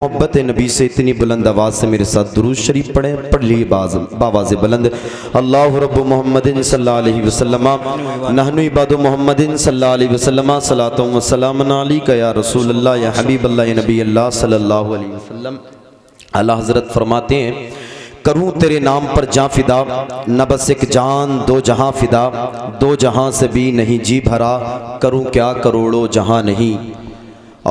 محبت نبی سے اتنی بلند آواز سے میرے ساتھ درود شریف پڑھیں، پڑھ لیے باواز بلند۔ اللہ رب محمد صلی اللہ علیہ وسلم نحن عباد محمد صلی اللہ علیہ وسلم صلاۃ و سلام علیک یا رسول اللہ یا حبیب اللہ یا نبی اللہ صلی اللہ علیہ وسلم۔ اعلیٰ حضرت فرماتے ہیں کروں تیرے نام پر جاں فدا، نہ بس ایک جان دو جہاں فدا، دو جہاں سے بھی نہیں جی بھرا، کروں کیا کروڑوں جہاں نہیں۔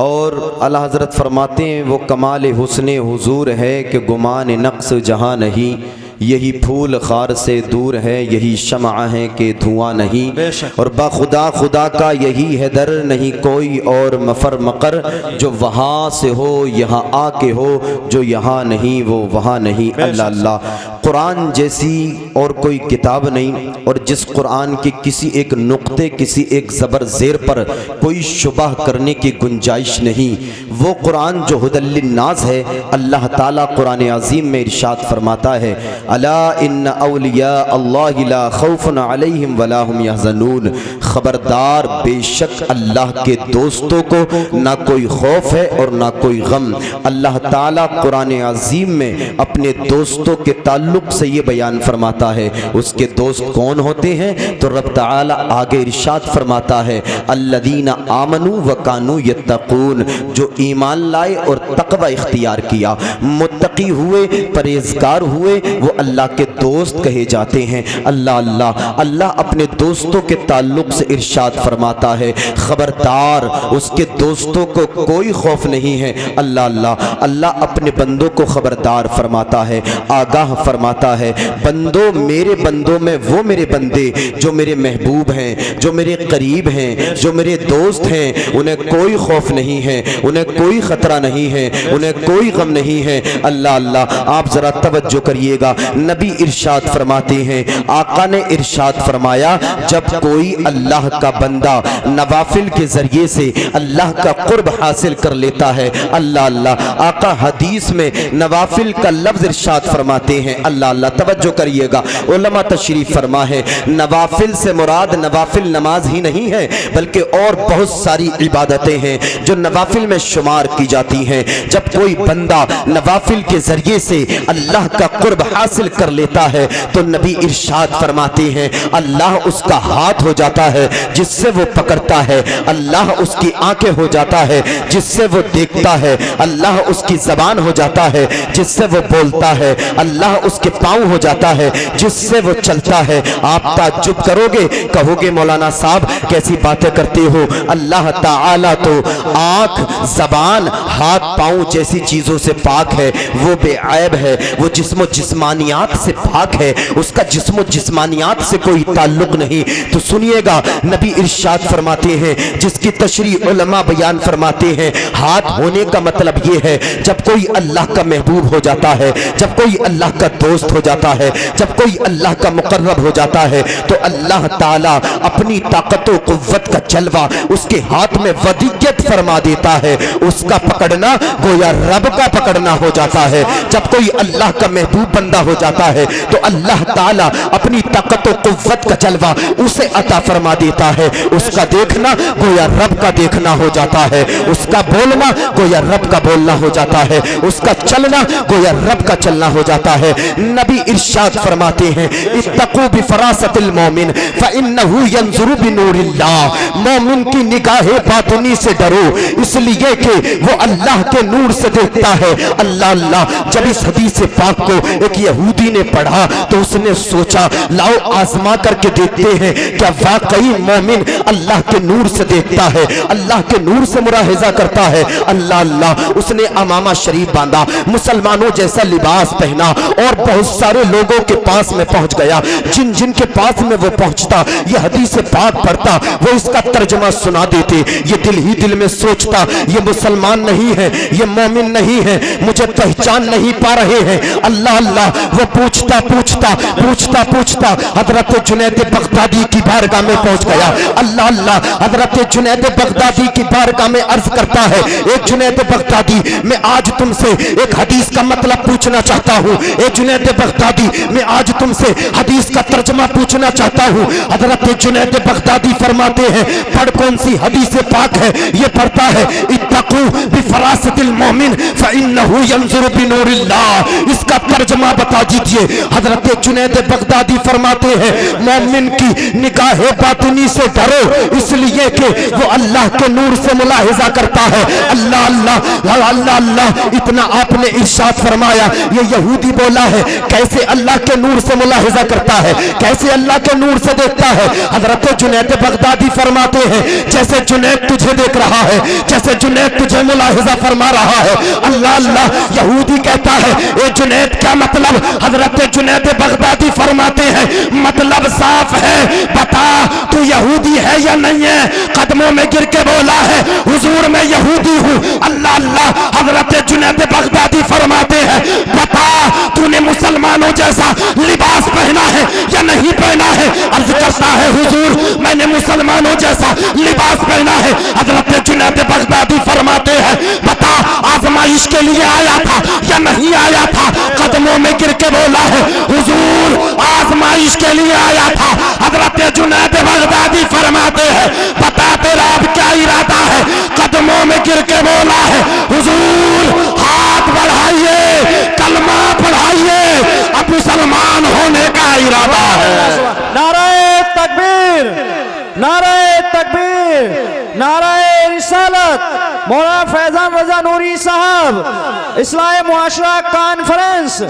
اور اعلیٰ حضرت فرماتے ہیں وہ کمال حسن حضور ہے کہ گمان نقص جہاں نہیں، یہی پھول خار سے دور ہے، یہی شمع ہے کہ دھواں نہیں، اور باخدا خدا کا یہی ہے در، نہیں کوئی اور مفر مقر، جو وہاں سے ہو یہاں آ کے ہو، جو یہاں نہیں وہ وہاں نہیں۔ اللہ اللہ، قرآن جیسی اور کوئی کتاب نہیں، اور جس قرآن کے کسی ایک نقطے کسی ایک زبر زیر پر کوئی شبہ کرنے کی گنجائش نہیں، وہ قرآن جو ہدی للناس ہے۔ اللہ تعالیٰ قرآن عظیم میں ارشاد فرماتا ہے الا ان اولیاء اللہ لا خوف علیہم ولا هم یحزنون، خبردار بے شک اللہ کے دوستوں کو نہ کوئی خوف ہے اور نہ کوئی غم۔ اللہ تعالیٰ قرآن عظیم میں اپنے دوستوں کے تعلق سے یہ بیان فرماتا ہے، اس کے دوست کون ہوتے ہیں؟ تو رب تعالیٰ آگے ارشاد فرماتا ہے الذین آمنوا وکانوا یتقون، جو ایمان لائے اور تقوی اختیار کیا، متقی ہوئے، پرہیزگار ہوئے، وہ اللہ کے دوست کہے جاتے ہیں۔ اللہ اللہ، اللہ اپنے دوستوں کے تعلق سے ارشاد فرماتا ہے خبردار اس کے دوستوں کو کوئی خوف نہیں ہے۔ اللہ اللہ، اللہ اپنے بندوں کو خبردار فرماتا ہے، آگاہ فرماتا ہے بندوں، میرے بندوں میں وہ میرے بندے جو میرے محبوب ہیں، جو میرے قریب ہیں، جو میرے دوست ہیں، انہیں کوئی خوف نہیں ہے، انہیں کوئی خطرہ نہیں ہے، انہیں کوئی غم نہیں ہے۔ اللہ اللہ، آپ ذرا توجہ کریے گا، نبی ارشاد فرماتے ہیں، آقا نے ارشاد فرمایا جب کوئی اللہ کا بندہ نوافل کے ذریعے سے اللہ کا قرب حاصل کر لیتا ہے، اللہ اللہ، آقا حدیث میں نوافل کا لفظ ارشاد فرماتے ہیں۔ اللہ اللہ، توجہ کریے گا، علماء تشریف فرما ہے نوافل سے مراد نوافل نماز ہی نہیں ہے، بلکہ اور بہت ساری عبادتیں ہیں جو نوافل میں شمار کی جاتی ہیں۔ جب کوئی بندہ نوافل کے ذریعے سے اللہ کا قرب حاصل کر لیتا ہے تو نبی ارشاد فرماتے ہیں اللہ اس کا ہاتھ ہو جاتا ہے جس سے وہ پکڑتا ہے، اللہ اس کی آنکھیں ہو جاتا ہے جس سے وہ دیکھتا ہے، اللہ اس کی زبان ہو جاتا ہے جس سے وہ بولتا ہے، اللہ اس کے پاؤں ہو جاتا ہے جس سے وہ چلتا ہے۔ آپ تعجب کرو گے، کہو گے مولانا صاحب کیسی باتیں کرتے ہو، اللہ تعالیٰ تو آنکھ، زبان، ہاتھ، پاؤں جیسی چیزوں سے پاک ہے، وہ بے عیب ہے، وہ جسم و جسمانیات سے پاک ہے، اس کا جسم و جسمانیات سے کوئی تعلق نہیں۔ تو سنیے گا، نبی ارشاد فرماتے ہیں جس کی تشریح علماء بیان فرماتے ہیں ہاتھ ہونے کا مطلب یہ ہے جب کوئی اللہ کا محبوب ہو جاتا ہے، جب کوئی اللہ کا دوست ہو جاتا ہے، جب کوئی اللہ کا مقرب ہو جاتا ہے تو اللہ تعالیٰ اپنی طاقت و قوت کا جلوہ اس کے ہاتھ میں ودیت فرما دیتا ہے، اس کا پکڑنا گویا رب کا پکڑنا ہو جاتا ہے۔ جب کوئی اللہ کا محبوب بندہ ہو جاتا ہے تو اللہ تعالیٰ اپنی طاقت و قوت کا جلوہ اسے عطا فرما دیتا ہے، اس کا دیکھنا گویا رب کا دیکھنا ہو جاتا ہے، اس کا بولنا گویا رب کا بولنا ہو جاتا ہے، اس کا چلنا گویا رب کا چلنا ہو جاتا ہے۔ نبی ارشاد فرماتے ہیں اتقوا بفراست المومن فإنه ينظر بنور اللہ، مومن کی نگاہ باطنی سے ڈرو اس لیے کہ وہ اللہ کے نور سے دیکھتا ہے۔ اللہ اللہ، جب اس حدیث پاک کو ایک یہودی نے پڑھا تو اس نے سوچا لاؤ آزما کر کے دیکھتے ہیں کیا واقعی مومن اللہ کے نور سے دیکھتا ہے، اللہ کے نور سے ملاحظہ کرتا ہے۔ اللہ اللہ، اس نے امامہ شریف باندھا، مسلمانوں جیسا لباس پہنا اور بہت سارے لوگوں کے پاس میں پہنچ گیا، جن جن کے پاس میں وہ پہنچتا یہ حدیث پاک پڑھتا، وہ اس کا ترجمہ سنا دیتے۔ یہ دل ہی دل میں سوچتا یہ مسلمان نہیں ہے، یہ مومن نہیں ہے، مجھے پہچان نہیں پا رہے ہیں۔ اللہ اللہ، وہ پوچھتا حضرت جنید بغدادی کی بارگاہ میں پہنچ گیا. اللہ اللہ. حضرت جنید بغدادی کی بارگاہ میں عرض کرتا ہے اے جنید بغدادی میں آج تم سے ایک حدیث کا مطلب پوچھنا چاہتا ہوں. اے جنید بغدادی میں آج تم سے حدیث کا ترجمہ پوچھنا چاہتا ہوں. حضرت جنید بغدادی فرماتے ہیں پڑھ کون سی حدیث پاک ہے؟ یہ پڑھتا ہے اتقوا بفراست المؤمن فإنه ينظر بنور اللہ. اس کا ترجمہ بتا دیجئے. حضرت جنید بغدادی فرماتے ہیں مومن کی نگاہ باطنی سے ڈرو اس لیے کہ وہ اللہ کے نور سے ملاحظہ کرتا ہے. اللہ اللہ اللہ اللہ. اتنا آپ نے ارشاد فرمایا یہ یہودی بولا ہے کیسے اللہ کے نور سے ملاحظہ کرتا ہے, کیسے اللہ کے نور سے دیکھتا ہے. حضرت جنید بغدادی فرماتے ہیں جیسے جنید تجھے دیکھ رہا ہے, جیسے جنید تجھے ملاحظہ فرما رہا ہے. اللہ اللہ. یہودی کہتا ہے اے جنید کیا مطلب؟ حضرت جنید بغدادی فرماتے ہیں مطلب صاف ہے, بتا تو یہودی ہے یا نہیں ہے؟ قدموں میں گر کے بولا ہے حضور میں یہودی ہوں. اللہ اللہ. حضرت جنید بغدادی فرماتے ہیں بتا تو نے مسلمانوں جیسا لباس پہنا ہے یا نہیں پہنا ہے؟ عرض کرتا ہے حضور میں نے مسلمانوں جیسا لباس پہنا ہے. حضرت جنید بغدادی فرماتے ہیں بتا آزمائش کے لیے آیا تھا یا نہیں آیا تھا؟ قدموں میں گر کے بولا ہے حضور آزمائش کے لیے آیا تھا. حضرت جنید بغدادی فرماتے ہیں بتا تیرا اب کیا ارادہ ہے؟ قدموں میں گر کے بولا ہے حضور ہاتھ بڑھائیے کلمہ پڑھائیے اب مسلمان ہونے کا ارادہ ہے. نعرہ تکبیر, نعرہ تکبیر, نعرہ رسالت. مولانا فیضان رضا نوری صاحب اصلاح معاشرہ کانفرنس.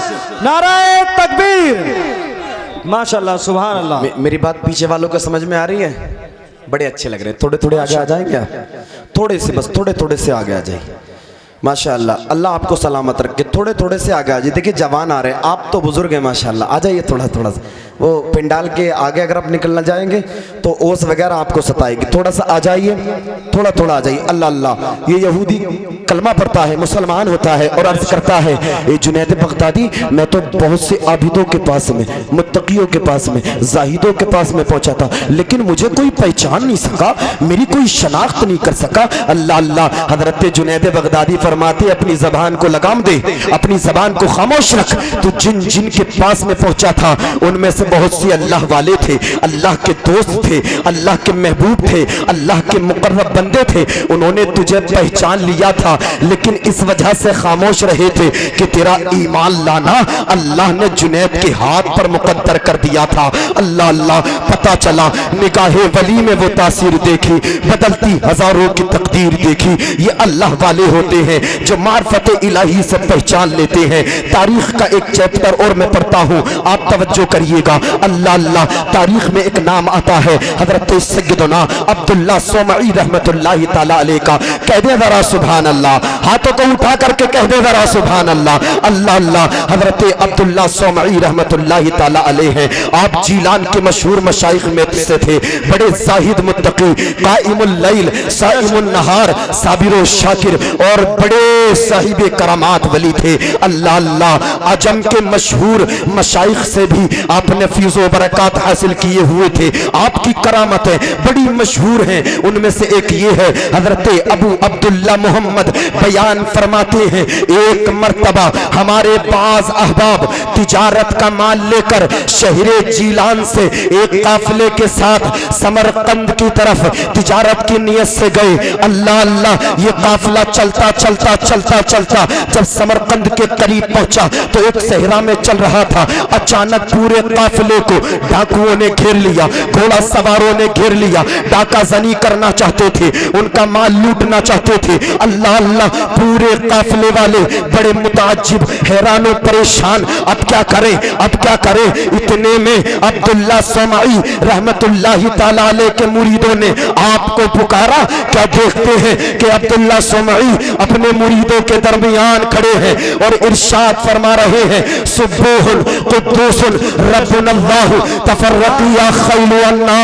نعرہ تکبیر. ماشاءاللہ سبحان اللہ. میری بات پیچھے والوں کو سمجھ میں آ رہی ہے؟ بڑے اچھے لگ رہے ہیں. تھوڑے تھوڑے آگے آ جائیں گے, تھوڑے سے بس تھوڑے سے آگے آ جائیں. ماشاءاللہ اللہ آپ کو سلامت رکھے. تھوڑے سے آگے آ جائیں. دیکھیں جوان آ رہے ہیں, آپ تو بزرگ ہیں ماشاءاللہ. آ جائیے تھوڑا سا. وہ پنڈال کے آگے اگر آپ نکلنا جائیں گے تو اوس وغیرہ آپ کو ستائے گی. تھوڑا سا آ جائیے, تھوڑا آ جائیے. اللہ اللہ. یہ یہودی کلمہ پڑھتا ہے, مسلمان ہوتا ہے اور عرض کرتا ہے اے جنید بغدادی میں تو بہت سے عابدوں کے پاس میں, متقیوں کے پاس میں, زاہدوں کے پاس میں پہنچا تھا لیکن مجھے کوئی پہچان نہیں سکا, میری کوئی شناخت نہیں کر سکا. اللہ اللہ. حضرت جنید بغدادی فرماتے اپنی زبان کو لگام دے, اپنی زبان کو خاموش رکھ. تو جن کے پاس میں پہنچا تھا ان میں سے بہت سی اللہ والے تھے, اللہ کے دوست تھے, اللہ کے محبوب تھے, اللہ کے مقرب بندے تھے. انہوں نے تجھے پہچان لیا تھا لیکن اس وجہ سے خاموش رہے تھے کہ تیرا ایمان لانا اللہ نے جنید کے ہاتھ پر مقدر کر دیا تھا. اللہ اللہ. پتا چلا نگاہ ولی میں وہ تاثیر دیکھی, بدلتی ہزاروں کی تقدیر دیکھی. یہ اللہ والے ہوتے ہیں جو معرفت الہی سے پہچان لیتے ہیں. تاریخ کا ایک چیپٹر اور میں پڑھتا ہوں, آپ توجہ کریے گا. اللہ اللہ. تاریخ میں ایک نام آتا ہے حضرت سیدنا عبداللہ صومعی رحمت اللہ تعالیٰ علیہ کا. کہہ دے ذرا سبحان اللہ. ہاتھوں کو اٹھا کر کے کہہ دے ذرا سبحان اللہ. اللہ اللہ. حضرت عبداللہ صومعی رحمت اللہ تعالیٰ علیہ ہیں. آپ جیلان کے مشہور مشائخ میں سے تھے. بڑے زاہد متقی, قائم اللیل صائم النہار, صابر و شاکر اور بڑے صاحب کرامات ولی تھے. اللہ اللہ. عجم کے مشہور مشائخ سے بھی آپ نے فیض و برکات حاصل کیے ہوئے تھے. آپ کی کرامتیں بڑی مشہور ہیں. ان میں سے ایک یہ ہے حضرت ابو عبداللہ محمد بیان فرماتے ہیں ایک مرتبہ ہمارے بعض احباب تجارت کا مال لے کر شہر جیلان سے ایک قافلے کے ساتھ سمرقند کی طرف تجارت کی نیت سے گئے. اللہ اللہ. یہ قافلہ چلتا جب سمرقند کے قریب پہنچا تو ایک صحرا میں چل رہا تھا. اچانک پورے قافلے کو ڈاکوؤں نے گھیر لیا, گھوڑا سواروں نے گھیر لیا, ڈاکہ زنی کرنا چاہتے تھے, ان کا مال لوٹنا چاہتے تھے. اللہ اللہ. پورے قافلے والے بڑے متعجب, حیران و پریشان. اب کیا کریں. اتنے میں عبداللہ صومعی رحمت اللہ تعالیٰ علیہ کے مریدوں نے آپ کو پکارا. کیا دیکھتے ہیں کہ عبداللہ صومعی اپنے مریدوں کے درمیان کھڑے ہیں اور ارشاد فرما رہے ہیں سبوح قدوس رب اللہ تفرقی یا خیل عنا،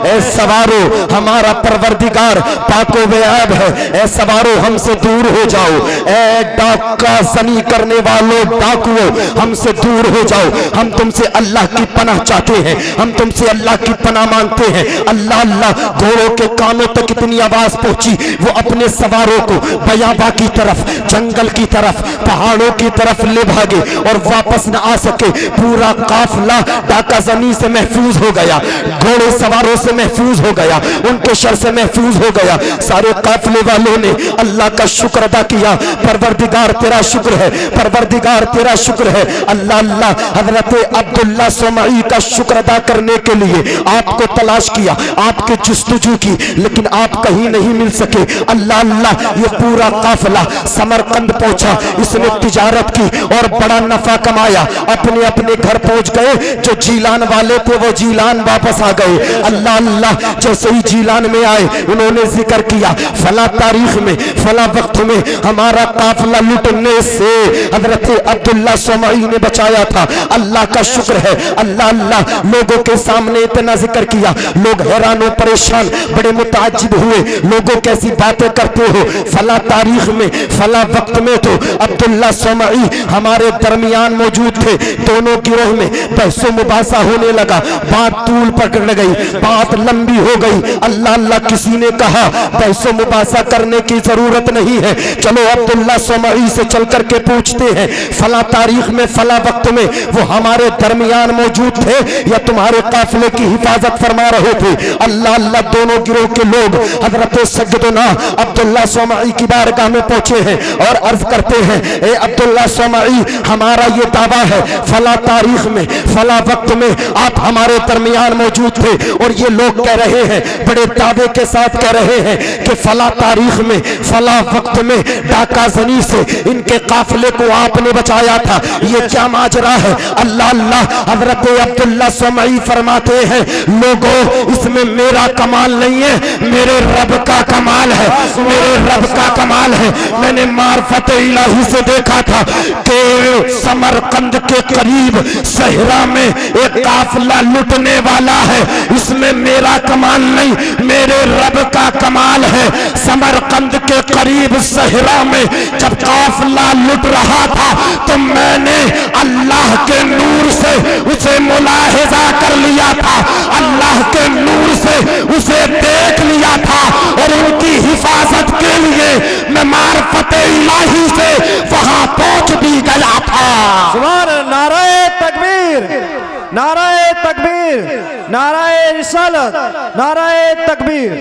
اے سوارو ہمارا پروردگار پاک و بے عیب ہے، اے سوارو ہم سے دور ہو جاؤ، اے ڈاکہ زنی کرنے والوں ڈاکوؤ ہم سے دور ہو جاؤ، ہم تم سے اللہ کی پناہ چاہتے ہیں، ہم تم سے اللہ کی پناہ مانگتے ہیں۔ اللہ اللہ، گھوڑوں کے کانوں تک اتنی آواز پہنچی، وہ اپنے سواروں کو بیابا کی طرف، جنگل کی طرف، پہاڑوں کی طرف لے بھاگے اور واپس نہ آ سکے۔ پورا قافلہ ڈاکہ زنی سے محفوظ ہو گیا، گھوڑے سواروں سے محفوظ ہو گیا، ان کے شر سے محفوظ ہو گیا۔ سارے قافلے والوں نے اللہ کا شکر ادا کیا، پروردگار تیرا شکر ہے، پروردگار تیرا شکر ہے۔ اللہ اللہ، حضرت عبداللہ سمعی کا شکر ادا کرنے کے لیے آپ کو تلاش کیا، آپ کے جستجو کی، لیکن آپ کہیں نہیں مل سکے۔ اللہ اللہ، یہ پورا قافلہ سمرقند پہنچا، اس نے تجارت کی اور بڑا نفع کمایا، اپنے اپنے گھر پہنچ گئے۔ جو جیلان والے تھے وہ جیلان واپس آ گئے۔ اللہ اللہ، جیسے ہی جیلان میں آئے انہوں نے ذکر کیا، فلاں تاریخ میں فلاں وقت میں ہمارا قافلہ لٹنے سے حضرت عبداللہ سمعی نے بچایا تھا۔ اللہ کا شکر ہے۔ اللہ اللہ، لوگوں کے سامنے اتنا ذکر کیا، لوگ حیران و پریشان، بڑے متعجب ہوئے، لوگوں کیسی باتیں کرتے ہو، فلاں تاریخ میں فلاں وقت میں تو عبداللہ سمعی ہمارے درمیان موجود تھے۔ دونوں گروہ میں بحث و مباحثہ ہونے لگا، بات طول پکڑ گئی، بات لمبی ہو گئی۔ اللہ اللہ، کسی نے کہا بحث و مباحثہ کرنے کی ضرورت نہیں ہے، چلو عبداللہ سمعی سے چل کر کے پوچھتے ہیں فلاں تاریخ میں فلاں وقت میں وہ ہمارے درمیان موجود تھے یا تمہارے قافلے کی حفاظت فرما رہے تھے؟ اللہ اللہ، دونوں گروہ کے لوگ حضرت سیدنا عبداللہ سمعی کی بارگاہ میں پہنچے ہیں اور عرض کرتے ہیں، اے عبداللہ سمعی، ہمارا یہ دعویٰ ہے فلاں تاریخ میں فلاں وقت میں آپ ہمارے درمیان موجود تھے، اور یہ لوگ کہہ رہے ہیں، بڑے دعوے کے ساتھ کہہ رہے ہیں کہ فلاں تاریخ میں فلاں وقت میں ڈاکہ زنی سے ان کے قافلے کو آپ نے بچایا تھا، یہ کیا ماجرا ہے؟ اللہ اللہ، حضرت عبداللہ سمعی فرماتے ہیں، لوگوں اس میں میرا کمال نہیں ہے، میرے رب کا کمال ہے، میرے رب کا کمال ہے۔ میں نے معرفت الہی سے دیکھا تھا کہ سمرقند کے قریب صحرا میں ایک قافلہ لٹنے والا ہے، اس میں میرا کمال نہیں، میرے رب کا کمال ہے۔ سمرقند کے قریب صحرا میں جب قافلہ لٹ رہا تھا تو میں نے اللہ کے نور سے اسے ملاحظہ کر لیا تھا، اللہ کے نور سے اسے دیکھ لیا تھا، اور ان کی حفاظت کے لیے میں معرفت الہی سے وہاں پہنچ بھی گیا تھا۔ سبحان اللہ، نعرہ تکبیر، نعرہ تکبیر، نعرہ رسالت، نعرہ تکبیر۔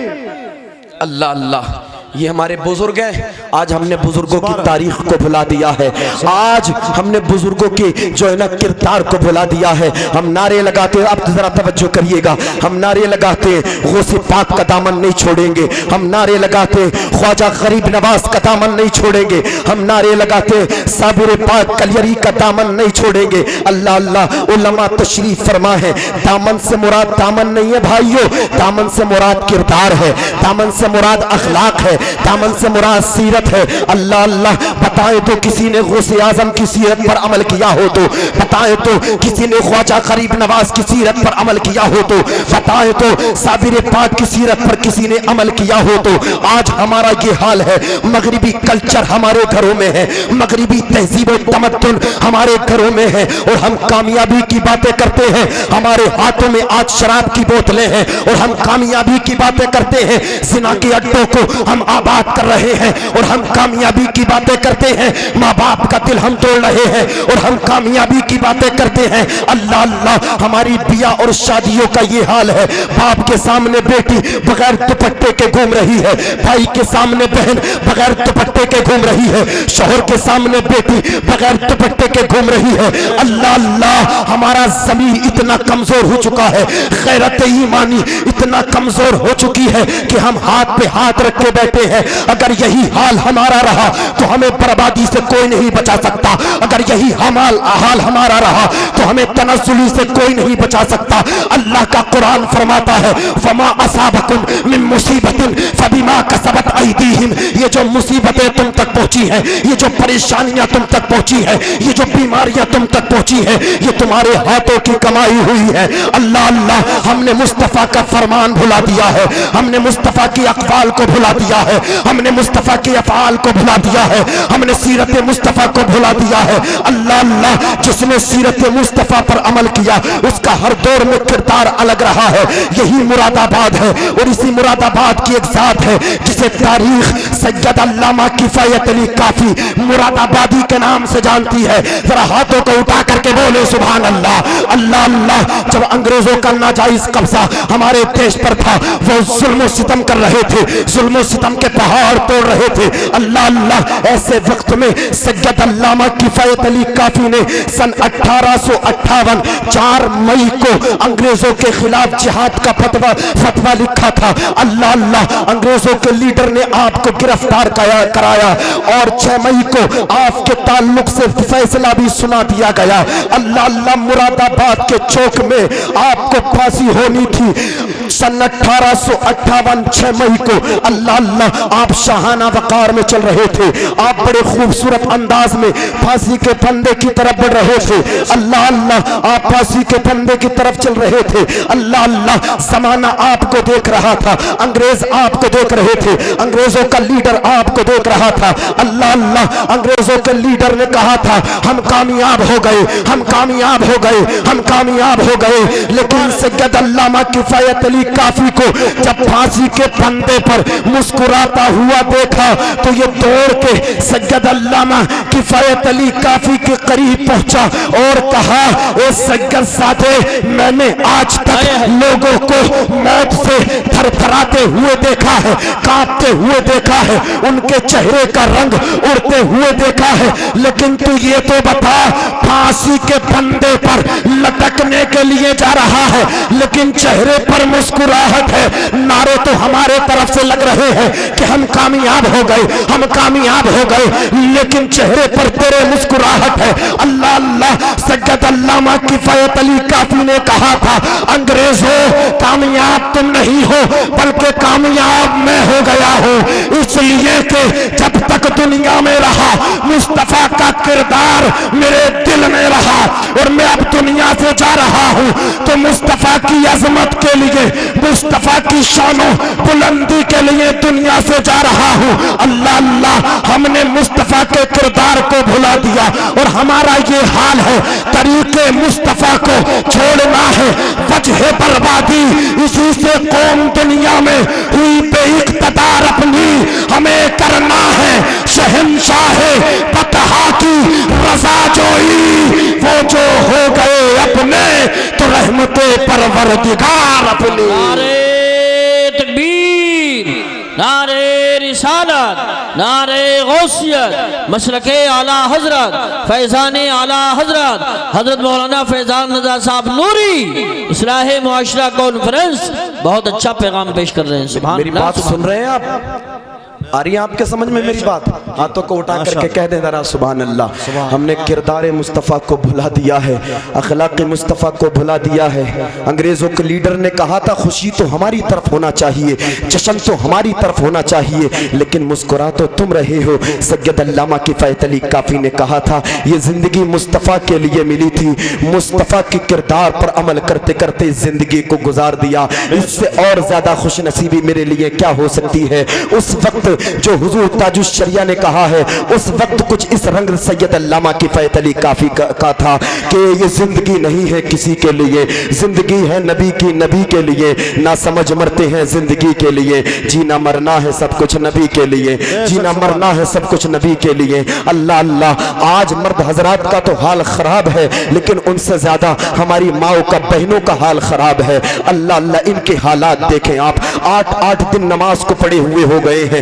اللہ اللہ، یہ ہمارے بزرگ ہیں۔ آج ہم نے بزرگوں کی تاریخ کو بھلا دیا ہے، آج ہم نے بزرگوں کے جو ہے نا کردار کو بھلا دیا ہے۔ ہم نعرے لگاتے ہیں، اب ذرا توجہ کریے گا، ہم نعرے لگاتے ہیں غوث پاک کا دامن نہیں چھوڑیں گے، ہم نعرے لگاتے ہیں خواجہ غریب نواز کا دامن نہیں چھوڑیں گے، ہم نعرے لگاتے ہیں صابر پاک کلیری کا دامن نہیں چھوڑیں گے۔ اللہ اللہ، علماء تشریف فرما ہے، دامن سے مراد دامن نہیں ہے بھائیو، دامن سے مراد کردار ہے، دامن سے مراد اخلاق ہے، دامن سے مراد سیرت ہے۔ اللہ اللہ، بتائیں تو کسی نے غوث اعظم کی سیرت پر عمل کیا ہو تو، بتائیں تو کسی نے خواجہ غریب نواز کی سیرت پر عمل کیا ہو تو، بتائیں تو صابر پاک کی سیرت پر کسی نے عمل کیا ہو تو۔ آج ہمارا یہ حال ہے، مغربی کلچر ہمارے گھروں میں ہے، مغربی تہذیب و تمدن ہمارے گھروں میں ہے، اور ہم کامیابی کی باتیں کرتے ہیں، ہمارے ہاتھوں میں آج شراب کی بوتلیں ہیں، اور ہم کامیابی کی باتیں کرتے ہیں، زنا کے اڈوں کو ہم آباد کر رہے ہیں، اور ہم کامیابی کی باتیں کرتے ہیں، ماں باپ کا دل ہم توڑ رہے ہیں، اور ہم کامیابی کی باتیں کرتے ہیں۔ اللہ اللہ، ہماری بیاہ اور شادیوں کا یہ حال ہے، باپ کے سامنے بیٹی بغیر دوپٹے کے گھوم رہی ہے، بھائی کے سامنے بہن بغیر دوپٹے کے گھوم رہی ہے، شوہر کے سامنے بیٹی بغیر دوپٹے کے گھوم رہی ہے۔ اللہ اللہ، ہمارا ضمیر اتنا کمزور ہو چکا ہے، غیرت ایمانی اتنا کمزور ہو چکی ہے کہ ہم ہاتھ پہ ہاتھ رکھ کے بیٹھے کہتے ہیں اگر یہی حال ہمارا رہا تو ہمیں بربادی سے کوئی نہیں بچا سکتا، اگر یہی حال ہمارا رہا تو ہمیں تنزلی سے کوئی نہیں بچا سکتا۔ اللہ کا قرآن فرماتا ہے فما اصابکم من مصیبت فبما کسبت ایدیہم، یہ جو مصیبتیں تم تک پہنچی ہیں، یہ جو پریشانیاں تم تک پہنچی ہیں، یہ جو بیماریاں تم تک پہنچی ہیں، یہ تمہارے ہاتھوں کی کمائی ہوئی ہے۔ اللہ اللہ، ہم نے مصطفیٰ کا فرمان بھلا دیا ہے، ہم نے مصطفیٰ کی اقوال کو بھلا دیا ہے، ہم نے مصطفیٰ کی افعال کو بھلا دیا ہے، ہم نے سیرت مصطفیٰ کو بھلا دیا ہے۔ اللہ اللہ، جس نے سیرت مصطفیٰ پر عمل کیا اس کا ہر دور میں کردار الگ رہا ہے۔ یہی مراد آباد ہے، اور اسی مراد آباد کی ایک ذات ہے جسے تاریخ سید علامہ کفایت علی کافی مراد آبادی کے نام سے جانتی ہے۔ ذرا ہاتھوں کو اٹھا کر کے بولے سبحان اللہ۔ اللہ اللہ، جب انگریزوں کا ناجائز قبضہ ہمارے دیش پر تھا، وہ ظلم و ستم کر رہے تھے، ظلم و ستم کے پہاڑ توڑ رہے تھے۔ اللہ اللہ، ایسے وقت میں سید علامہ کفایت علی کافی نے سن 1858 4 مئی کو انگریزوں کے خلاف جہاد کا فتویٰ لکھا تھا۔ اللہ اللہ، انگریزوں کے لیڈر نے آپ کو گرفتار کرایا اور 6 مئی کو آپ کے تعلق سے فیصلہ بھی سنا دیا گیا۔ اللہ اللہ، مراد آباد کے چوک میں آپ کو پھانسی ہونی تھی سن 1858 6 مئی کو۔ اللہ اللہ، آپ شاہانہ وقار میں چل رہے تھے، آپ بڑے خوبصورت انداز میں پھانسی کے پھندے کی طرف بڑھ رہے تھے۔ اللہ اللہ، آپ پھانسی کے پھندے کی طرف چل رہے تھے۔ اللہ اللہ، زمانہ آپ کو دیکھ رہا تھا، انگریز آپ کو دیکھ رہے تھے، انگریزوں کا لیڈر آپ کو دیکھ رہا تھا۔ اللہ اللہ، انگریزوں کے لیڈر نے کہا تھا ہم کامیاب ہو گئے، ہم کامیاب ہو گئے، ہم کامیاب ہو گئے۔ لیکن سید علامہ کفایت علی کافی کو جب پھانسی کے پھندے پر مسکراتا ہوا دیکھا تو یہ دوڑ کے سید علامہ کفایت علی کافی کے قریب پہنچا اور کہا اے سید زادے، میں نے آج تک لوگوں کو موت سے تھر تھراتے ہوئے دیکھا ہے، کانپتے ہوئے دیکھا ہے، ان کے چہرے کا رنگ اڑتے ہوئے دیکھا ہے، لیکن تو یہ تو بتا پھانسی کے پھندے پر لٹکنے کے لیے جا رہا ہے لیکن چہرے پر مسکراہٹ ہے۔ نعرے تو ہمارے طرف سے لگ رہے ہیں کہ ہم کامیاب ہو گئے، ہم کامیاب ہو گئے، لیکن چہرے پر تیرے مسکراہٹ ہے۔ اللہ اللہ، سید علامہ کفایت علی کافی نے کہا تھا انگریزوں، کامیاب تم نہیں ہو بلکہ کامیاب میں ہو گیا ہوں، اس لیے کہ جب تک دنیا میں رہا مصطفیٰ کا کردار میرے دل میں رہا، اور میں اب دنیا سے جا رہا ہوں تو مصطفیٰ کی عظمت کے لیے، مصطفیٰ کی شان و بلندی کے لیے دنیا سے جا رہا ہوں۔ اللہ اللہ، ہم نے مصطفیٰ کے کردار کو بھلا دیا اور ہمارا یہ حال ہے، طریقے مصطفیٰ کو چھوڑنا ہے، وجہ بربادی اسی سے قوم دنیا میں ہوئی بے اقتدار اپنی ہمیں کرنا ہے، شہنشاہ فتح کی رضا جوئی وہ جو ہو گئے اپنے تو رحمت پروردگار اپنی۔ نعرے تکبیر، نعرے رسالت، نعرے غوثیت، مشرق اعلی حضرت، فیضان اعلی حضرت حضرت مولانا فیضان رضا صاحب نوری اصلاح معاشرہ کانفرنس بہت اچھا پیغام پیش کر رہے ہیں۔ سبحان میری اللہ، بات سن رہے ہیں آپ؟ آ رہی ہے آپ کے سمجھ میں میری بات؟ ہاتھوں کو اٹھا کر کے کہہ دیں ذرا سبحان اللہ۔ ہم نے کردار مصطفیٰ کو بھلا دیا ہے، اخلاق مصطفیٰ کو بھلا دیا ہے۔ انگریزوں کے لیڈر نے کہا تھا خوشی تو ہماری طرف ہونا چاہیے، جشن تو ہماری طرف ہونا چاہیے، لیکن مسکرا تو تم رہے ہو۔ سید علامہ کفایت علی کافی نے کہا تھا یہ زندگی مصطفیٰ کے لیے ملی تھی، مصطفیٰ کے کردار پر عمل کرتے کرتے زندگی کو گزار دیا، اس سے اور زیادہ خوش نصیبی میرے لیے کیا ہو سکتی ہے۔ اس وقت جو حضور تاج الشریعہ نے کہا ہے، اس وقت کچھ اس رنگ سید علامہ کفایت علی کافی کا تھا کہ یہ زندگی نہیں ہے کسی کے لیے، زندگی ہے نبی کی، نبی کے لیے، نہ سمجھ مرتے ہیں زندگی کے لیے، جینا مرنا ہے سب کچھ نبی کے لیے، جینا مرنا ہے سب کچھ نبی کے لیے۔ اللہ اللہ، آج مرد حضرات کا تو حال خراب ہے لیکن ان سے زیادہ ہماری ماؤں کا، بہنوں کا حال خراب ہے۔ اللہ اللہ، ان کے حالات دیکھیں آپ، 8 دن نماز کو پڑے ہوئے ہو گئے ہیں،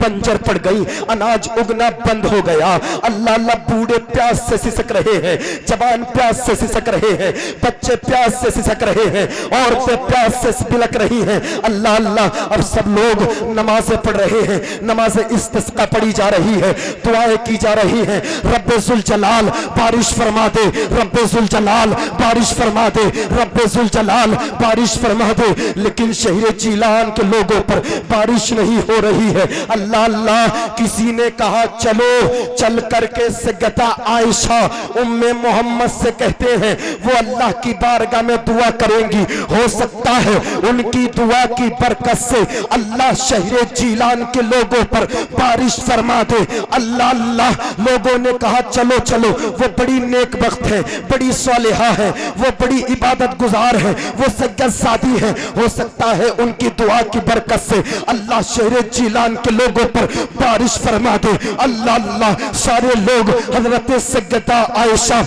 بنجر پڑ گئی, اناج اگنا بند ہو گیا. اللہ اللہ, بوڑھے پیاس سے سسک رہے ہیں, جوان پیاس سے سسک رہے ہیں, بچے پیاس سے سسک رہے ہیں, عورتیں پیاس سے بلک رہی ہیں. اللہ اللہ, اب سب لوگ نمازیں پڑھ رہے ہیں, نماز استسقا پڑھی جا رہی ہے, دعائیں کی جا رہی ہیں. رب ذوالجلال بارش فرما دے, رب ذوالجلال بارش فرما دے, رب ذوالجلال بارش فرما دے. لیکن شہر جیلان کے لوگوں پر بارش نہیں ہو رہی ہے. اللہ اللہ, کسی نے کہا چلو, چل کر کے سیدہ عائشہ ام محمد سے کہتے ہیں, وہ اللہ کی بارگاہ میں دعا کریں گی, ہو سکتا ہے ان کی دعا کی برکت سے اللہ شہر جیلان کے لوگوں پر بارش فرما دے. اللہ اللہ, لوگوں نے کہا چلو چلو, وہ بڑی نیک بخت ہے, بڑی صالحہ ہے, وہ بڑی عبادت گزار ہے, وہ سید سادی ہے, ہو سکتا ہے ان کی دعا کی برکت سے اللہ شہر جیلان کے لوگوں پر بارش فرما دے. اللہ اللہ, سارے لوگ حضرت سیدہ عائشہ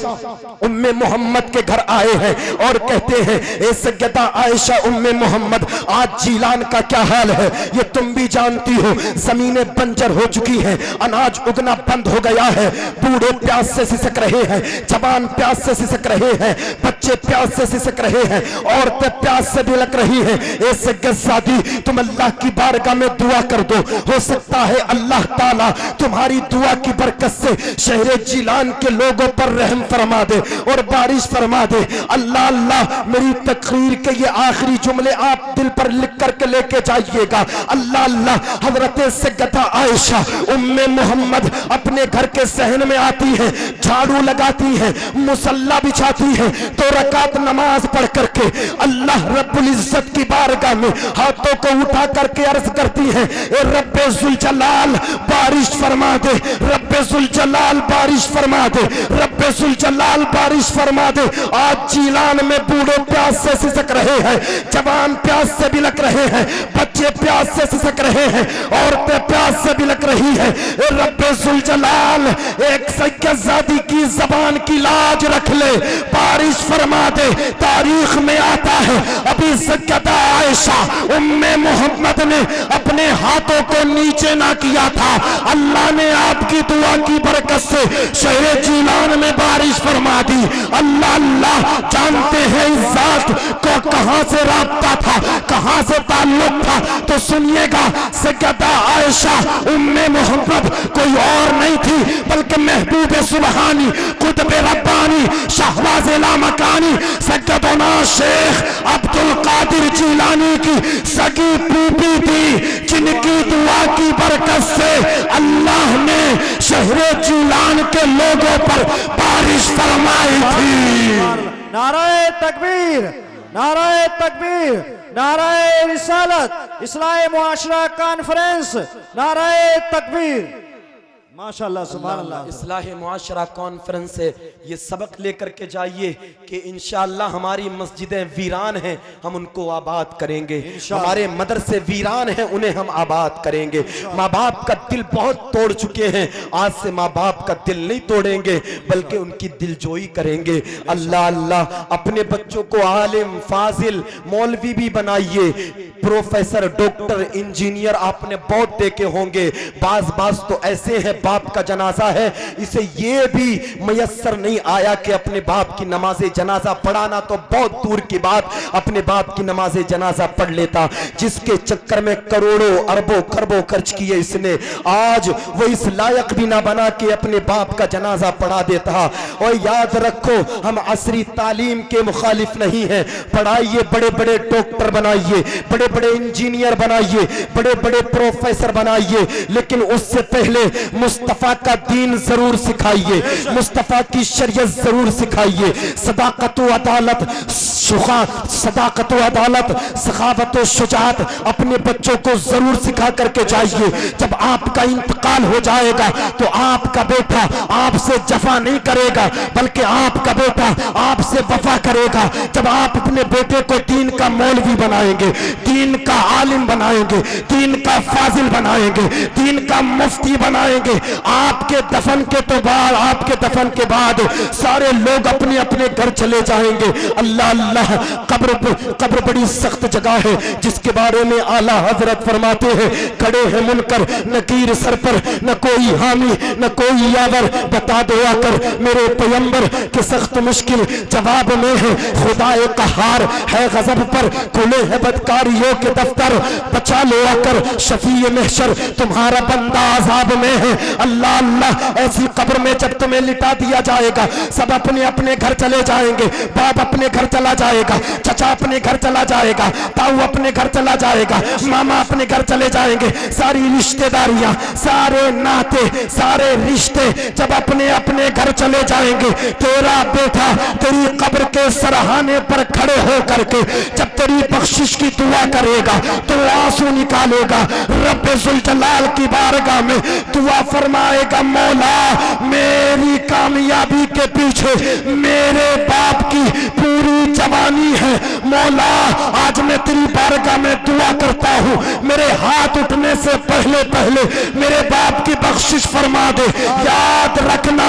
ام محمد کے گھر آئے ہیں اور کہتے ہیں, اے سیدہ عائشہ ام محمد, آج جیلان کا کیا حال ہے یہ تم بھی جانتی ہو. زمینیں بنجر ہو چکی ہیں, اناج اگنا بند ہو گیا ہے, بوڑھے پیاس سے سسک رہے ہیں, جوان پیاس سے سسک رہے ہیں, بچے پیاس سے سسک رہے ہیں, عورتیں پیاس سے بلک رہی ہیں. اے سید سادی, تم اللہ کی بارگاہ میں دعا کر دو, ہو سکتا ہے اللہ تعالیٰ تمہاری دعا کی برکت سے شہر جیلان کے لوگوں پر رحم فرما دے اور بارش فرما دے. اللہ اللہ, میری تقریر کے یہ آخری جملے آپ دل پر لکھ کر کے لے کے جائیے گا. اللہ اللہ, حضرت سیدہ عائشہ ام محمد اپنے گھر کے صحن میں آتی ہیں, جھاڑو لگاتی ہیں, مصلی بچھاتی ہیں, 2 رکعت نماز پڑھ کر کے اللہ رب العزت کی بارگاہ میں ہاتھوں کو اٹھا کر کے عرض کرتی ہیں, اے رب ذوالجلال بارش فرما دے, رب ذوالجلال بارش فرما دے, رب ذوالجلال بارش فرما دے. آج جیلان میں بوڑھے پیاس سے سسک رہے ہیں, جوان پیاس سے بلک رہے ہیں, بچے پیاس سے سسک رہے ہیں, عورتیں پیاس سے بلک رہی ہیں. اے رب ذوالجلال, ایک سید زادی کی زبان کی لاج رکھ لے, بارش فرما دے. تاریخ میں آتا ہے ابھی سیدہ عائشہ ام محمد نے اپنے ہاتھوں کو نیچے نہ کیا تھا, اللہ نے آپ کی دعا کی برکت سے شہر جیلان میں بارش فرما دی. اللہ اللہ, جانتے ہیں اس ذات کو کہاں سے رابطہ تھا, کہاں سے تعلق تھا, تو سنیے گا. سیدہ عائشہ ام محمد کوئی اور نہیں تھی بلکہ محبوب سبحانی, قطب ربانی, شہباز لامکانی, سیدنا شیخ عبد القادر جیلانی کی سگی پھوپھی تھی, جن کی دعا کی برکت سے اللہ نے شہر جیلان کے لوگوں پر بارش فرمائی تھی. نعرہ تکبیر, نعرہ تکبیر, نعرہ رسالت, اصلاح معاشرہ کانفرنس, نعرہ تکبیر. ماشاءاللہ, سبحان اللہ. اصلاح معاشرہ کانفرنس سے یہ سبق لے کر کے جائیے کہ انشاءاللہ ہماری مسجدیں ویران ہیں, ہم ان کو آباد کریں گے. ہمارے مدرسے ویران ہیں, انہیں ہم آباد کریں گے. ماں باپ کا دل بہت توڑ چکے ہیں, آج سے ماں باپ کا دل نہیں توڑیں گے بلکہ ان کی دل جوئی کریں گے. اللہ اللہ, اپنے بچوں کو عالم, فاضل, مولوی بھی بنائیے. پروفیسر, ڈاکٹر, انجینئر آپ نے بہت دیکھے ہوں گے. بعض تو ایسے ہیں باپ کا جنازہ ہے, اسے یہ بھی میسر نہیں آیا کہ اپنے باپ کی نماز جنازہ پڑھانا, تو بہت دور کی بات, اپنے باپ کی نماز جنازہ پڑھ لیتا. جس کے چکر میں کروڑوں اربوں خربوں خرچ کیے اس نے, آج وہ اس لائق بھی نہ بنا کہ اپنے باپ کا جنازہ پڑھا دیتا. اور یاد رکھو, ہم عصری تعلیم کے مخالف نہیں ہیں. پڑھائیے, بڑے بڑے ڈاکٹر بنائیے, بڑے بڑے انجینئر بنائیے, بڑے بڑے پروفیسر بنائیے, لیکن اس سے پہلے مصطفیٰ کا دین ضرور سکھائیے, مصطفیٰ کی شریعت ضرور سکھائیے. صداقت و عدالت, صداقت و عدالت, سخاوت و شجاعت اپنے بچوں کو ضرور سکھا کر کے جائیے. جب آپ کا انتقال ہو جائے گا تو آپ کا بیٹا آپ سے جفا نہیں کرے گا بلکہ آپ کا بیٹا آپ سے وفا کرے گا. جب آپ اپنے بیٹے کو دین کا مولوی بنائیں گے, دین کا عالم بنائیں گے, دین کا فاضل بنائیں گے, دین کا مفتی بنائیں گے, آپ کے دفن کے بعد سارے لوگ اپنے اپنے گھر چلے جائیں گے. اللہ اللہ، قبر بڑی سخت جگہ ہے جس کے بارے میں اعلیٰ حضرت فرماتے ہیں کھڑے ہیں منکر نکیر سر پر، نہ کوئی حامی نہ کوئی یاور، بتا دو آ کر میرے پیمبر کہ سخت مشکل جواب میں ہے. خدا قہار ہے غضب پر، کھلے ہیں بدکاریوں کے دفتر، بچا لو آ کر شفیع محشر تمہارا بندہ عذاب میں ہے. اللہ اللہ، ایسی قبر میں جب تمہیں لٹا دیا جائے گا سب اپنے اپنے گھر چلے جائیں گے. باپ اپنے گھر چلا جائے گا، چچا اپنے گھر چلا جائے گا، تاؤ اپنے گھر چلا جائے گا، ماما اپنے گھر چلے جائیں گے. ساری رشتہ داریاں، سارے ناتے، سارے رشتے جب اپنے اپنے گھر چلے جائیں گے، تیرا بیٹا تیری قبر کے سرہانے پر کھڑے ہو کر کے جب تیری بخشش کی دعا کرے گا تو آنسو نکالے گا، رب ذوالجلال کی بارگاہ میں دعا فرمائے گا، مولا میری کامیابی کے پیچھے میرے باپ کی پوری جوانی ہے. مولا آج میں تیری بارگاہ میں دعا کرتا ہوں، میرے ہاتھ اٹھنے سے پہلے میرے باپ کی بخشش فرما دے. یاد رکھنا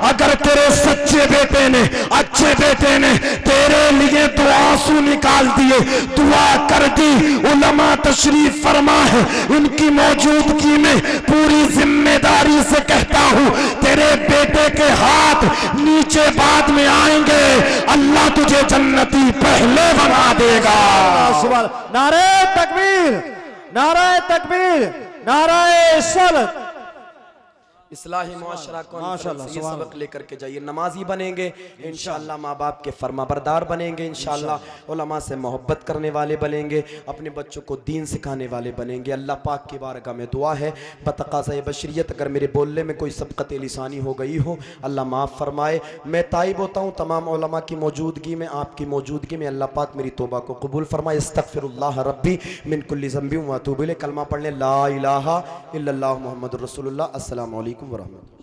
اگر تیرے سچے بیٹے نے، اچھے بیٹے نے تیرے لیے تو آنسو نکال دیے، دعا کر دی، علماء تشریف فرما ہے، ان کی موجودگی میں پوری ذمہ داری سے کہتا ہوں تیرے بیٹے کے ہاتھ نیچے بعد میں آئیں گے، اللہ تجھے جنتی پہلے بنا دے گا. سبحان اللہ. نعرہ تکبیر، نعرہ تکبیر، نعرہ رسالت. اصلاحی معاشرہ ماشاءاللہ، کانفرنس یہ سبق لے کر کے جائیے، نمازی بنیں گے انشاءاللہ، ماں باپ کے فرما بردار بنیں گے انشاءاللہ، علماء سے محبت کرنے والے بنیں گے، اپنے بچوں کو دین سکھانے والے بنیں گے. اللہ پاک کی بارگاہ میں دعا ہے بتقاضۂ بشریت اگر میرے بولنے میں کوئی سبقت لسانی ہو گئی ہو اللہ معاف فرمائے. میں تائب ہوتا ہوں تمام علماء کی موجودگی میں، آپ کی موجودگی میں، اللہ پاک میری توبہ کو قبول فرمائے. استغفر اللہ ربی من کل ذنب و اتوب الیہ. کلمہ پڑھ لیں لا الہ الا اللہ محمد رسول اللہ. السلام علیکم ورحمۃ اللہ.